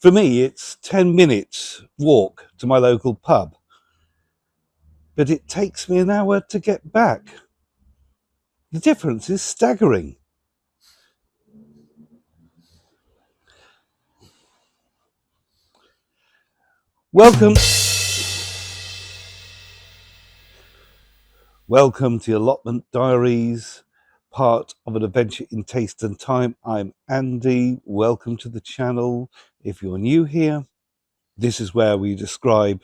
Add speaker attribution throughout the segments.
Speaker 1: For me, it's 10 minutes walk to my local pub, but it takes me an hour to get back. The difference is staggering. Welcome to Allotment Diaries, part of an adventure in taste and time. I'm Andy. Welcome to the channel. If you're new here, this is where we describe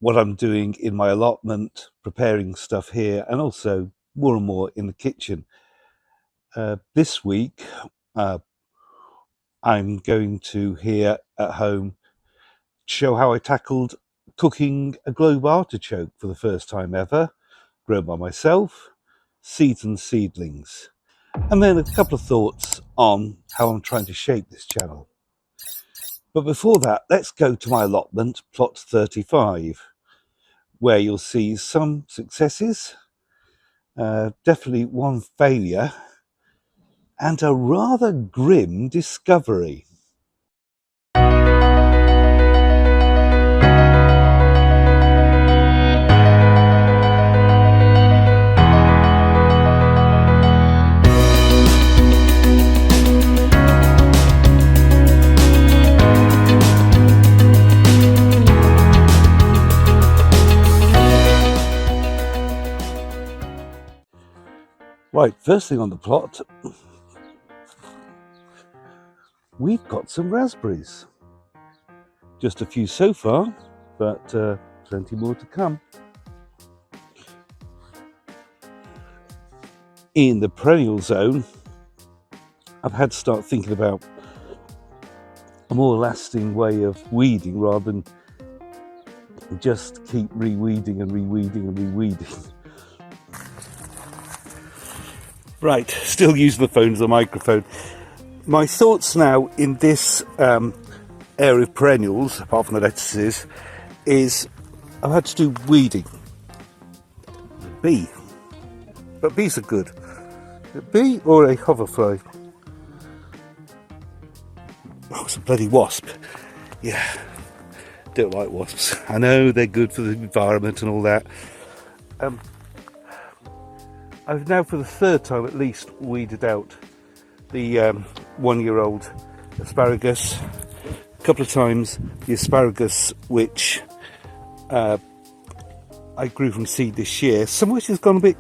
Speaker 1: what I'm doing in my allotment, preparing stuff here, and also more and more in the kitchen. This week, I'm going to, here at home, show how I tackled cooking a Globe Artichoke for the first time ever, grown by myself, seeds and seedlings, and then a couple of thoughts on how I'm trying to shape this channel. But before that, let's go to my allotment, plot 35, where you'll see some successes, definitely one failure, and a rather grim discovery. Right, first thing on the plot, we've got some raspberries. Just a few so far, but plenty more to come. In the perennial zone, I've had to start thinking about a more lasting way of weeding rather than just keep reweeding and reweeding and reweeding. Right, still using the phone as a microphone. My thoughts now in this area of perennials, apart from the lettuces, is I've had to do weeding. Bee. But bees are good. A bee or a hoverfly? Oh, it's a bloody wasp. Yeah, don't like wasps. I know they're good for the environment and all that. I've now, for the third time at least, weeded out the 1-year-old asparagus. A couple of times the asparagus which I grew from seed this year, some of which has gone a bit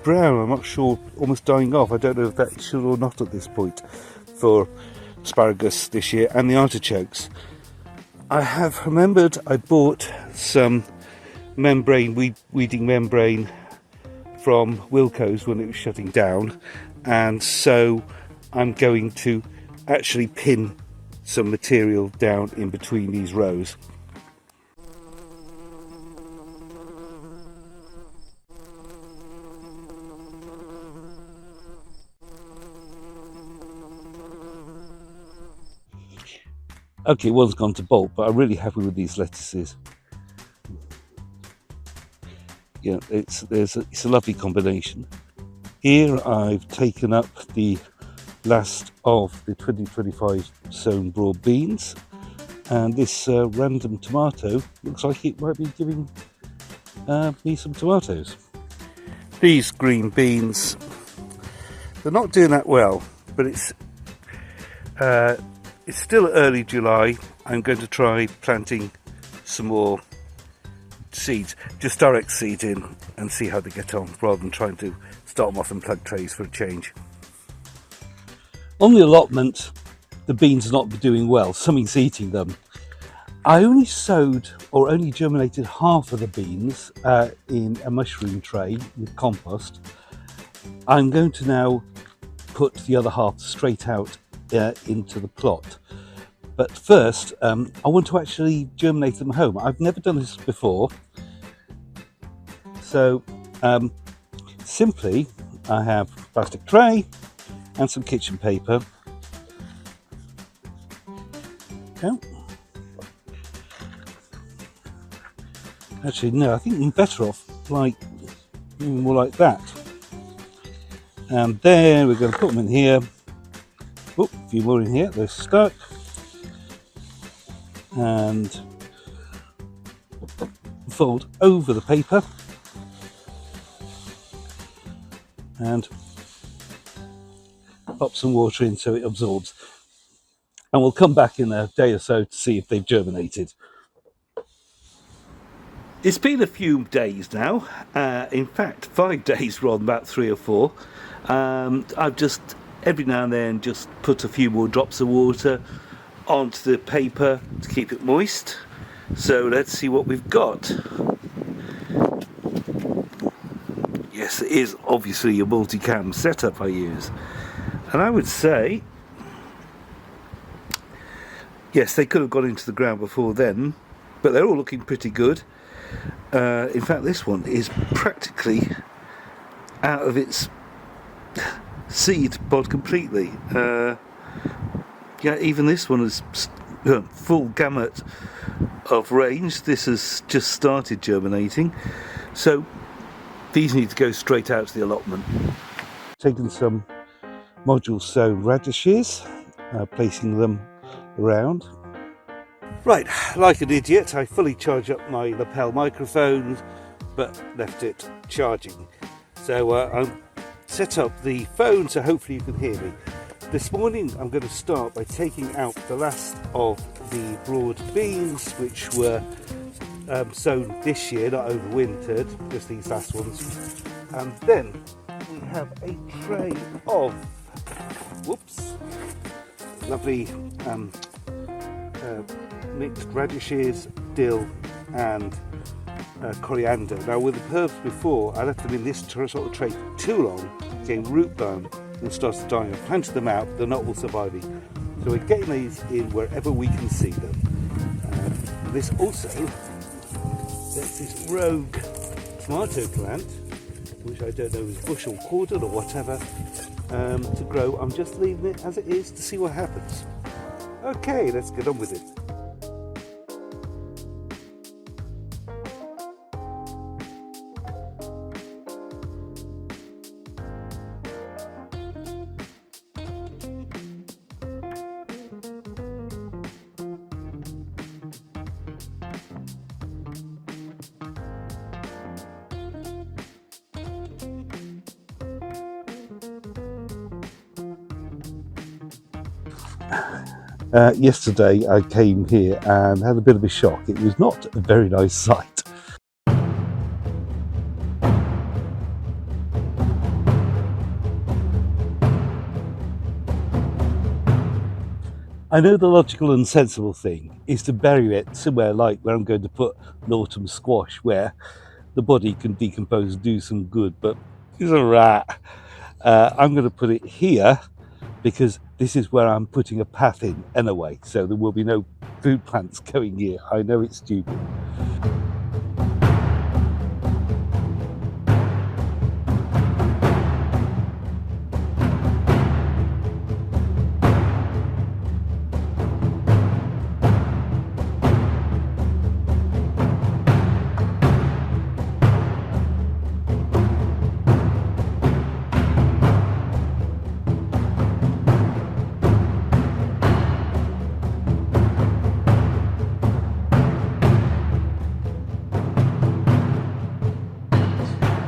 Speaker 1: brown, I'm not sure, almost dying off. I don't know if that should or not at this point for asparagus this year, and the artichokes. I have remembered I bought some membrane, weeding membrane from Wilko's when it was shutting down, and so I'm going to actually pin some material down in between these rows. Okay, one's gone to bulk, but I'm really happy with these lettuces. Yeah, it's a lovely combination. Here I've taken up the last of the 2025 sown broad beans, and this random tomato looks like it might be giving me some tomatoes. These green beans, they're not doing that well, but it's still early July. I'm going to try planting some more seeds, just direct seed in and see how they get on, rather than trying to start them off in plug trays for a change. On the allotment, the beans are not doing well. Something's eating them. I only sowed or only germinated half of the beans in a mushroom tray with compost. I'm going to now put the other half straight out into the plot. But first, I want to actually germinate them home. I've never done this before. So simply, I have a plastic tray and some kitchen paper. Okay. Actually, no, I think I'm better off like more like that. And then we're going to put them in here. Oh, a few more in here. They're stuck. and fold over the paper and pop some water in so it absorbs. And we'll come back in a day or so to see if they've germinated. It's been a few days now, in fact 5 days rather than about 3 or 4. I've just every now and then just put a few more drops of water onto the paper to keep it moist. So let's see what we've got. Yes, it is obviously a multicam setup I use, and I would say yes, they could have gone into the ground before then, but they're all looking pretty good. In fact, this one is practically out of its seed pod completely. Yeah, even this one is full gamut of range. This has just started germinating, so these need to go straight out to the allotment. Taking some module sown radishes, placing them around. Right, like an idiot, I fully charged up my lapel microphone, but left it charging. So I set up the phone so hopefully you can hear me. This morning I'm going to start by taking out the last of the broad beans, which were sown this year, not overwintered, just these last ones. And then we have a tray of, lovely mixed radishes, dill and coriander. Now with the herbs before, I left them in this sort of tray too long, getting root bound and started dying. I planted them out, they're not all surviving. So we're getting these in wherever we can see them. This also, there's this rogue tomato plant, which I don't know is bush or cordon or whatever, to grow. I'm just leaving it as it is to see what happens. Okay, let's get on with it. Yesterday I came here and had a bit of a shock. It was not a very nice sight. I know the logical and sensible thing is to bury it somewhere like where I'm going to put an autumn squash, where the body can decompose and do some good, but he's a rat. I'm going to put it here because this is where I'm putting a path in anyway, so there will be no food plants going here. I know it's stupid.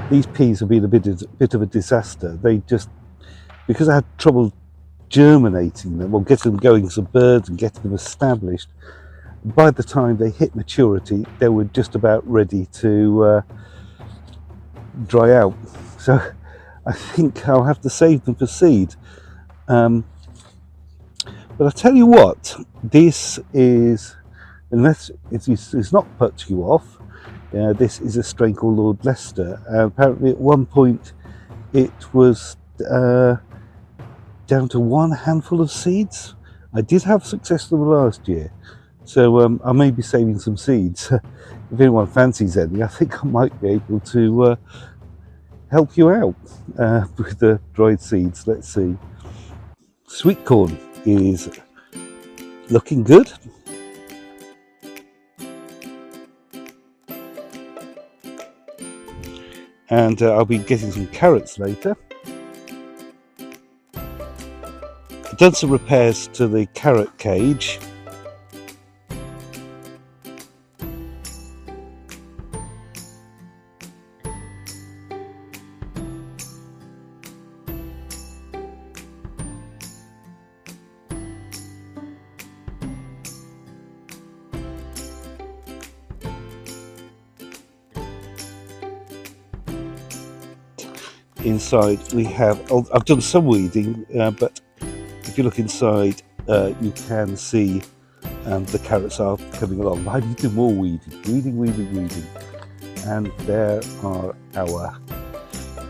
Speaker 1: These peas have been a bit of a disaster. They just, because I had trouble germinating them or getting them going as birds and getting them established, by the time they hit maturity, they were just about ready to dry out. So I think I'll have to save them for seed. But I'll tell you what, this is, unless it's not put you off, this is a strain called Lord Leicester. Apparently at one point it was down to one handful of seeds. I did have success with them last year, so I may be saving some seeds. If anyone fancies any, I think I might be able to help you out with the dried seeds. Let's see. Sweetcorn is looking good. And I'll be getting some carrots later. I've done some repairs to the carrot cage. inside we have, I've done some weeding, but if you look inside, you can see the carrots are coming along. I need to do more weeding. And there are our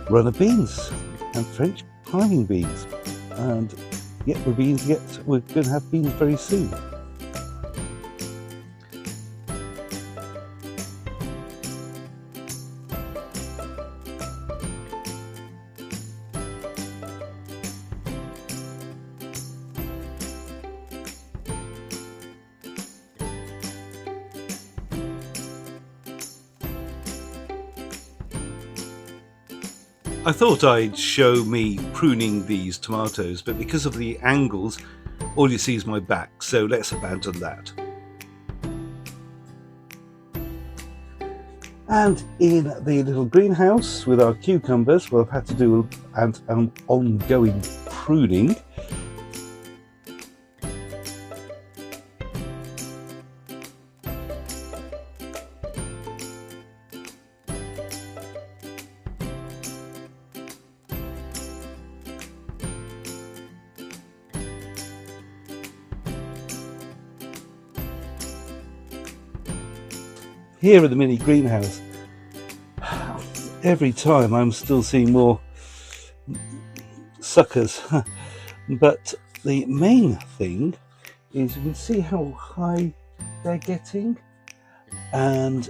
Speaker 1: runner beans and French climbing beans. And yeah, we're going to have beans very soon. I thought I'd show me pruning these tomatoes, but because of the angles, all you see is my back, so let's abandon that. And in the little greenhouse with our cucumbers, well, I've had to do an ongoing pruning. Here in the mini greenhouse, every time I'm still seeing more suckers, but the main thing is you can see how high they're getting, and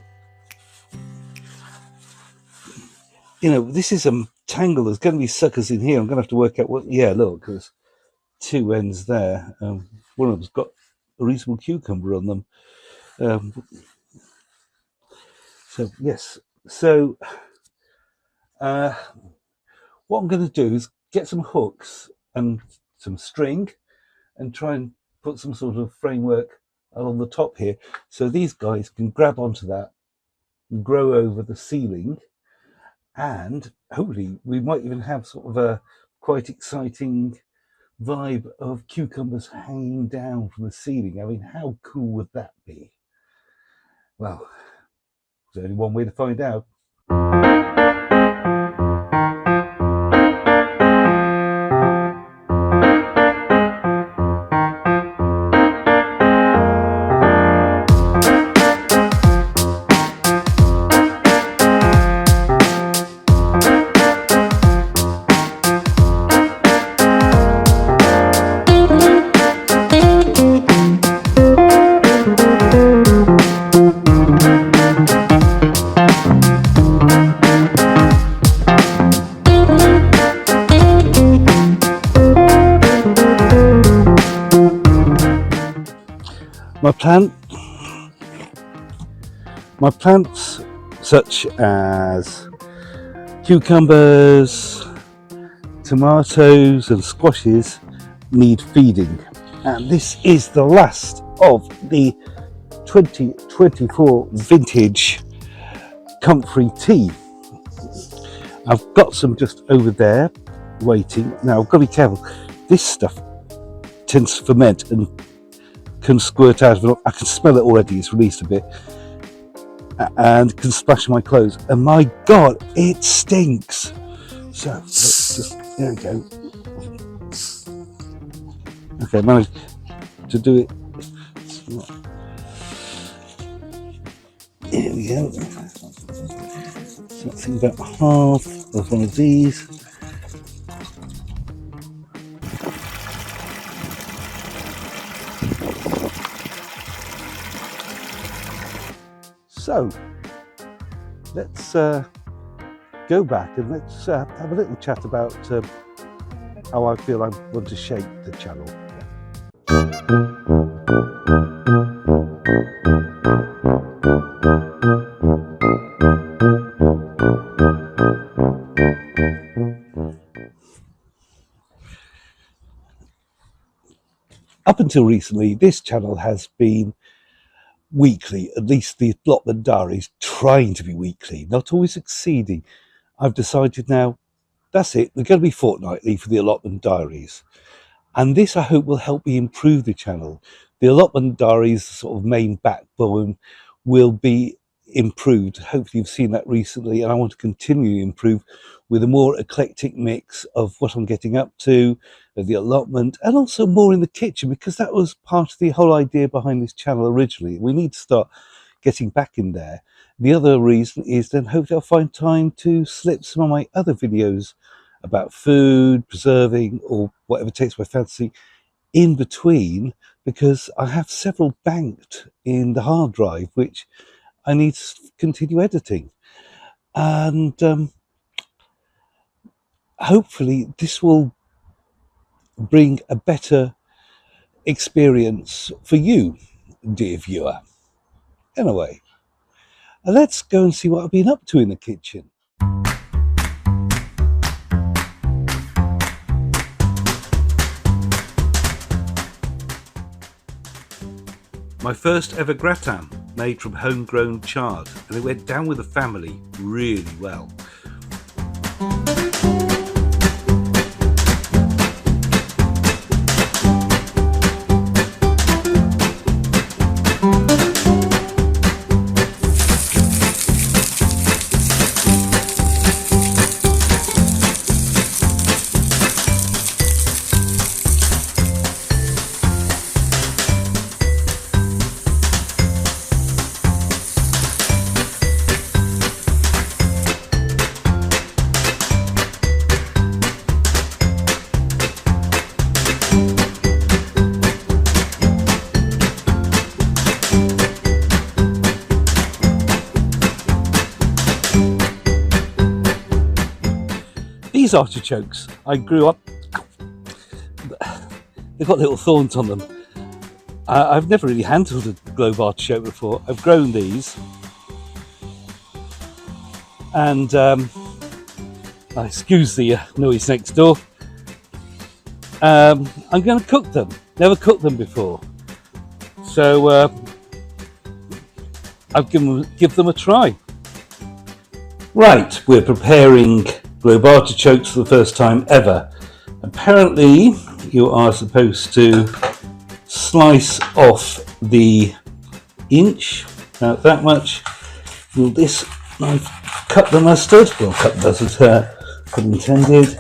Speaker 1: you know, this is a tangle. There's going to be suckers in here. I'm going to have to work out what. Yeah, look, there's two ends there. One of them's got a reasonable cucumber on them. So yes, so what I'm going to do is get some hooks and some string and try and put some sort of framework along the top here, so these guys can grab onto that and grow over the ceiling, and hopefully we might even have sort of a quite exciting vibe of cucumbers hanging down from the ceiling. I mean, how cool would that be? Well, there's only one way to find out. My plants, such as cucumbers, tomatoes and squashes, need feeding, and this is the last of the 2024 vintage Comfrey Tea. I've got some just over there waiting. Now I've got to be careful, this stuff tends to ferment and can squirt out of it. I can smell it already, it's released a bit, and can splash my clothes, and my god, it stinks. So let's just, there we go. Okay, managed to do it. Here we go. So I think about half of one of these. So let's go back and let's have a little chat about how I feel I want to shape the channel. Up until recently, this channel has been weekly, at least the Allotment Diaries trying to be weekly, not always succeeding. I've decided now, that's it, we're going to be fortnightly for the Allotment Diaries. And this, I hope, will help me improve the channel. The Allotment Diaries, sort of main backbone, will be improved. Hopefully you've seen that recently, and I want to continue to improve with a more eclectic mix of what I'm getting up to, of the allotment, and also more in the kitchen, because that was part of the whole idea behind this channel originally. We need to start getting back in there. The other reason is then hopefully I'll find time to slip some of my other videos about food, preserving, or whatever takes my fancy in between, because I have several banked in the hard drive which I need to continue editing. And hopefully this will bring a better experience for you, dear viewer. Anyway, let's go and see what I've been up to in the kitchen. My first ever gratin made from homegrown chard, and it went down with the family really well. These artichokes I grew up, they've got little thorns on them. I've never really handled a Globe Artichoke before. I've grown these, and excuse the noise next door. I'm going to cook them. Never cooked them before, so I'll give them a try. Right, we're preparing Globe Artichokes for the first time ever. Apparently you are supposed to slice off the inch, about that much. Will this knife cut the mustard? Well, cut doesn't hurt, pun intended.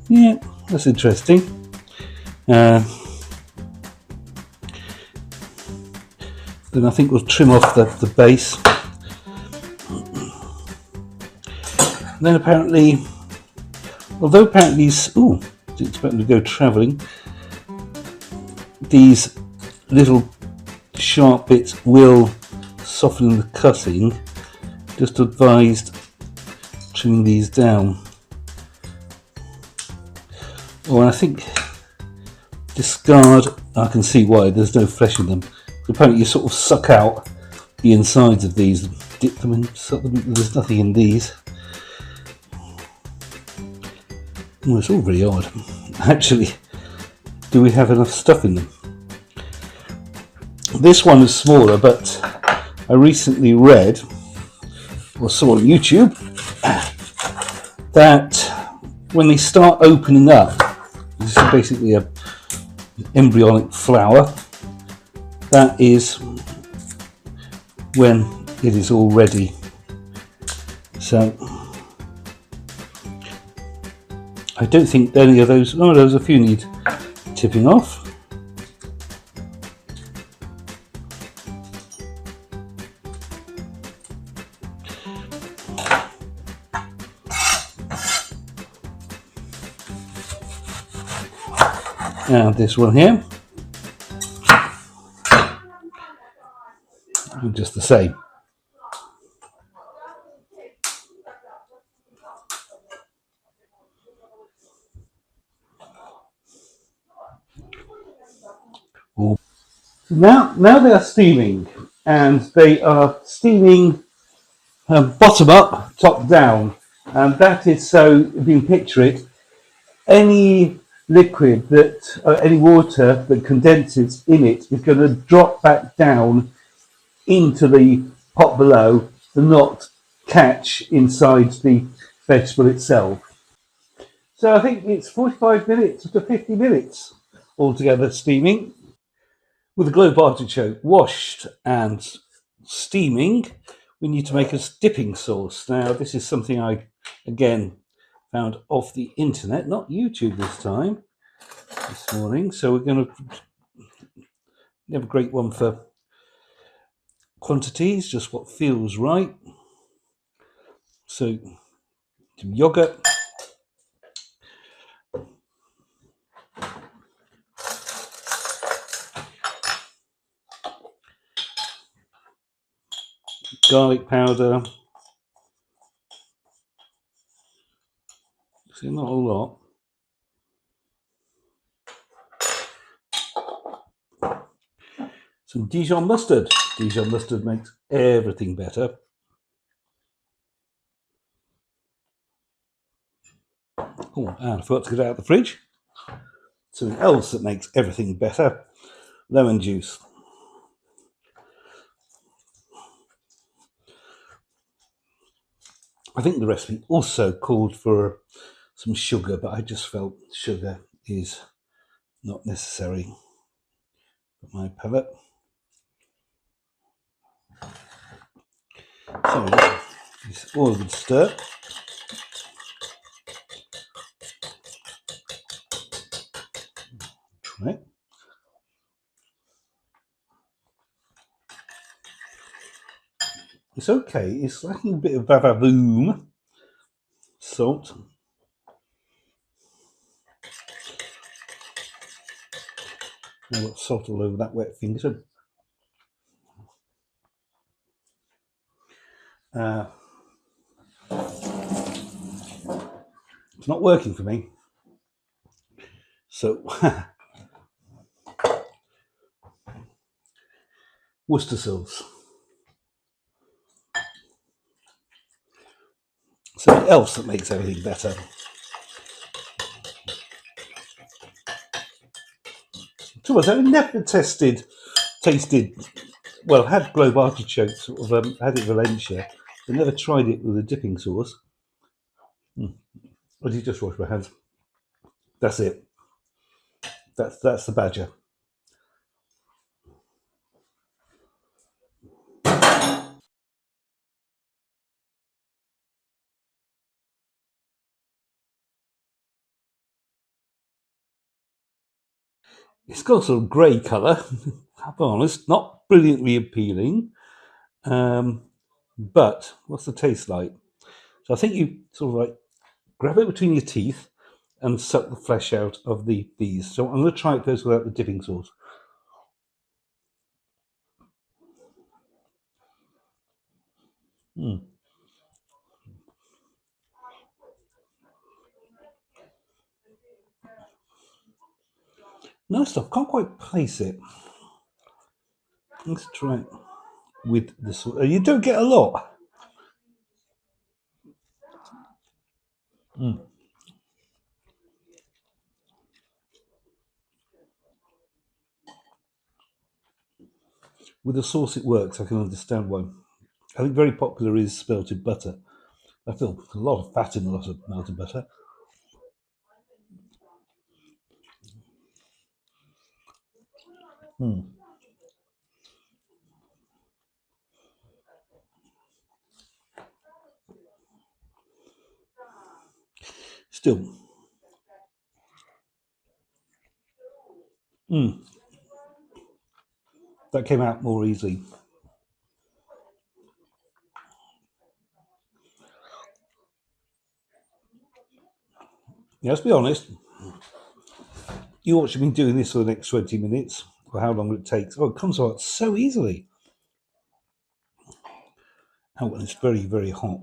Speaker 1: Yeah, that's interesting. Then I think we'll trim off the base. And then apparently, although apparently these, didn't expect them to go travelling, these little sharp bits will soften the cutting. Just advised trimming these down. Oh, and I think discard, I can see why, there's no flesh in them. Apparently you sort of suck out the insides of these and dip them in, suck them, there's nothing in these. Oh, it's all very odd. Actually, do we have enough stuff in them? This one is smaller, but I recently read or saw on YouTube that when they start opening up, this is basically a embryonic flower, that is when it is all ready. So I don't think any of those, oh, there's a few need tipping off. Now this one here, just the same. Now they are steaming, and they are steaming bottom up, top down, and that is so, if you can picture it, any liquid that, any water that condenses in it is going to drop back down into the pot below and not catch inside the vegetable itself. So I think it's 45 minutes to 50 minutes altogether steaming, with the Globe Artichoke washed and steaming, we need to make a dipping sauce. Now, this is something I, again, found off the internet, not YouTube this time, this morning. So we're going to have a great one for quantities, just what feels right. So some yogurt, garlic powder, so not a lot. Some Dijon mustard. Dijon mustard makes everything better. Oh, and I forgot to get it out of the fridge. Something else that makes everything better, lemon juice. I think the recipe also called for some sugar, but I just felt sugar is not necessary for my palate. So this all a good stir. Try it. It's okay. It's lacking a bit of vavavoom, salt. I've got salt all over that wet finger. It's not working for me. So Worcester sauce. Something else that makes everything better. To us, I've never tasted, well, had Globe Artichoke, sort of had it in Valencia, but never tried it with a dipping sauce. I did just wash my hands. That's it. That's the badger. It's got a sort of grey colour, I'll be honest, not brilliantly appealing. But what's the taste like? So I think you sort of like grab it between your teeth and suck the flesh out of these. So I'm going to try it first without the dipping sauce. Nice stuff. Can't quite place it. Let's try it with the sauce. You don't get a lot. With the sauce, it works. I can understand why. I think very popular is spelted butter. I feel a lot of fat in a lot of melted butter. Still, that came out more easily. Yeah, let's be honest. You watch me doing this for the next 20 minutes, or how long it takes. Oh, it comes out so easily. Oh, and it's very, very hot.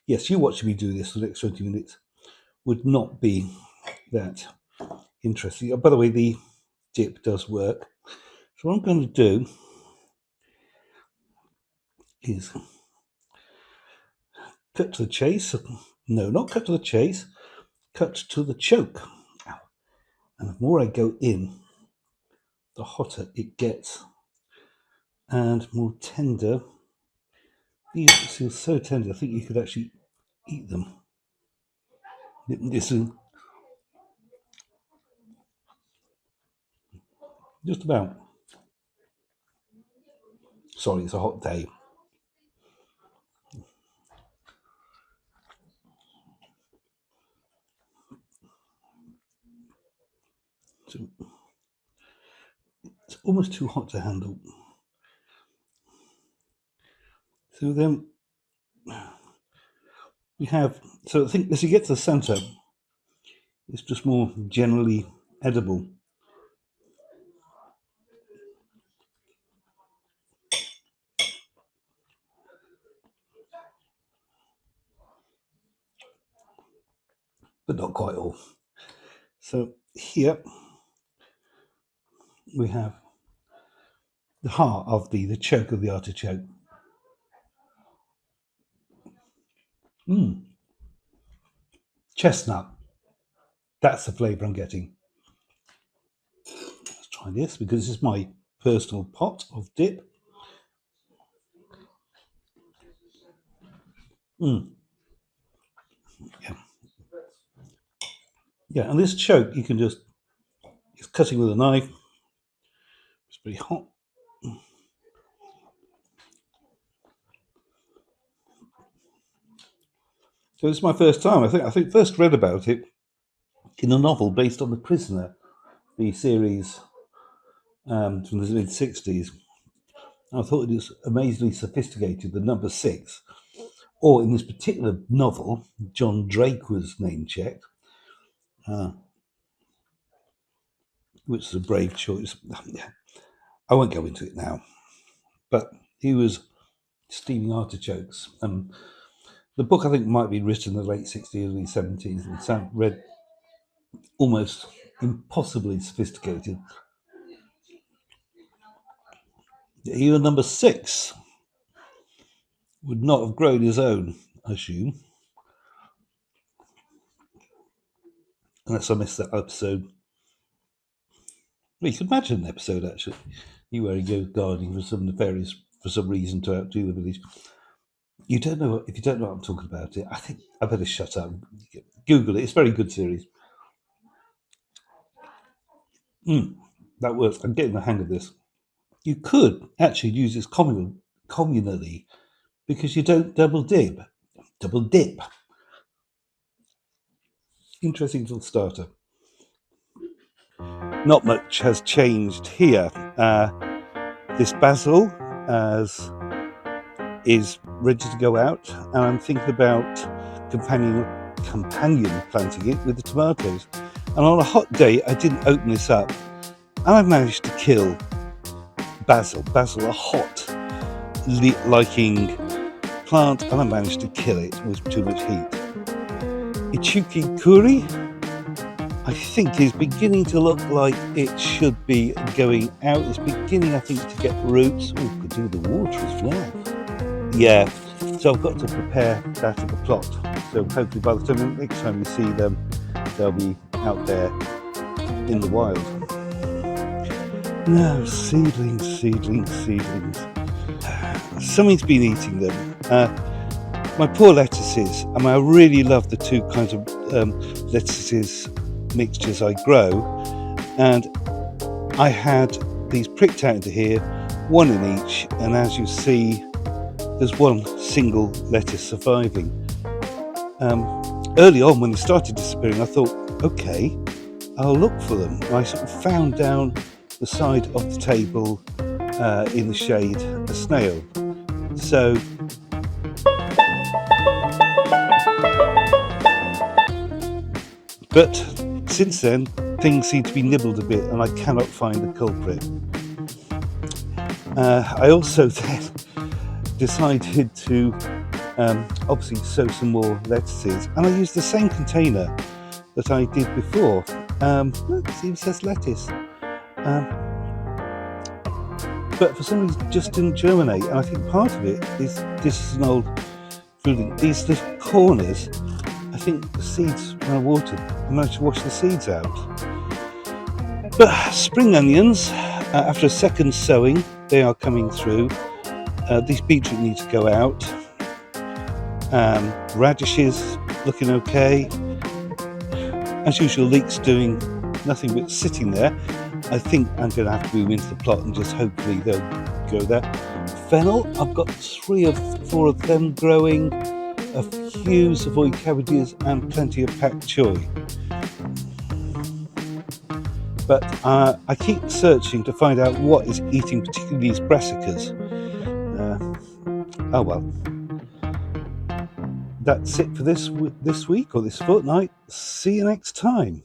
Speaker 1: Yes, you watching me do this for the next 20 minutes would not be that interesting. Oh, by the way, the dip does work. So what I'm going to do is cut to the chase. No, not cut to the chase. Cut to the choke. And the more I go in, the hotter it gets, and more tender. These feel so tender. I think you could actually eat them. This is just about. Sorry, it's a hot day. So it's almost too hot to handle. So then we have, so I think as you get to the center, it's just more generally edible. But not quite all. So here we have the heart of the choke of the artichoke. Chestnut. That's the flavour I'm getting. Let's try this because this is my personal pot of dip. Yeah, and this choke you can just, it's cutting with a knife. It's pretty hot. So it's my first time. I think first read about it in a novel based on The Prisoner, the series from the mid-60s. I thought it was amazingly sophisticated, the number 6. Or in this particular novel, John Drake was name-checked, which is a brave choice. I won't go into it now. But he was steaming artichokes. The book, I think, might be written in the late 60s, early 70s, and sound read almost impossibly sophisticated. Even number 6 would not have grown his own, I assume. Unless I missed that episode. Well, you can imagine an episode, actually. You where he goes gardening for some reason to outdo the village. You don't know, if you don't know what I'm talking about it, I think I better shut up. Google it. It's a very good series. That works. I'm getting the hang of this. You could actually use this communally because you don't double dip. Double dip. Interesting little starter. Not much has changed here. This basil is ready to go out, and I'm thinking about companion planting it with the tomatoes. And on a hot day, I didn't open this up, and I've managed to kill basil, a hot liking plant, and I managed to kill it with too much heat. Ichuki Kuri, I think, is beginning to look like it should be going out. It's beginning, I think, to get roots. Oh, could do with the water as well. Yeah, so I've got to prepare that in the plot. So hopefully by the next time we see them, they'll be out there in the wild. No, seedlings. Something's been eating them. My poor lettuces. I mean, I really love the two kinds of lettuces mixtures I grow, and I had these pricked out into here, one in each, and as you see, there's one single lettuce surviving. Early on, when they started disappearing, I thought, okay, I'll look for them. And I sort of found down the side of the table in the shade a snail. So but since then, things seem to be nibbled a bit, and I cannot find the culprit. I also then decided to obviously sow some more lettuces, and I used the same container that I did before. It says lettuce, but for some reason it just didn't germinate, and I think part of it is this is an old building. These little corners, I think the seeds, when I watered, I managed to wash the seeds out. But spring onions, after a second sowing, they are coming through. These beetroot need to go out. Radishes looking okay. As usual, leeks doing nothing but sitting there. I think I'm going to have to move into the plot and just hopefully they'll go there. Fennel, I've got 3 or 4 of them growing, a few Savoy cabbages and plenty of pak choi. But I keep searching to find out what is eating particularly these brassicas. Oh well. That's it for this week or this fortnight. See you next time.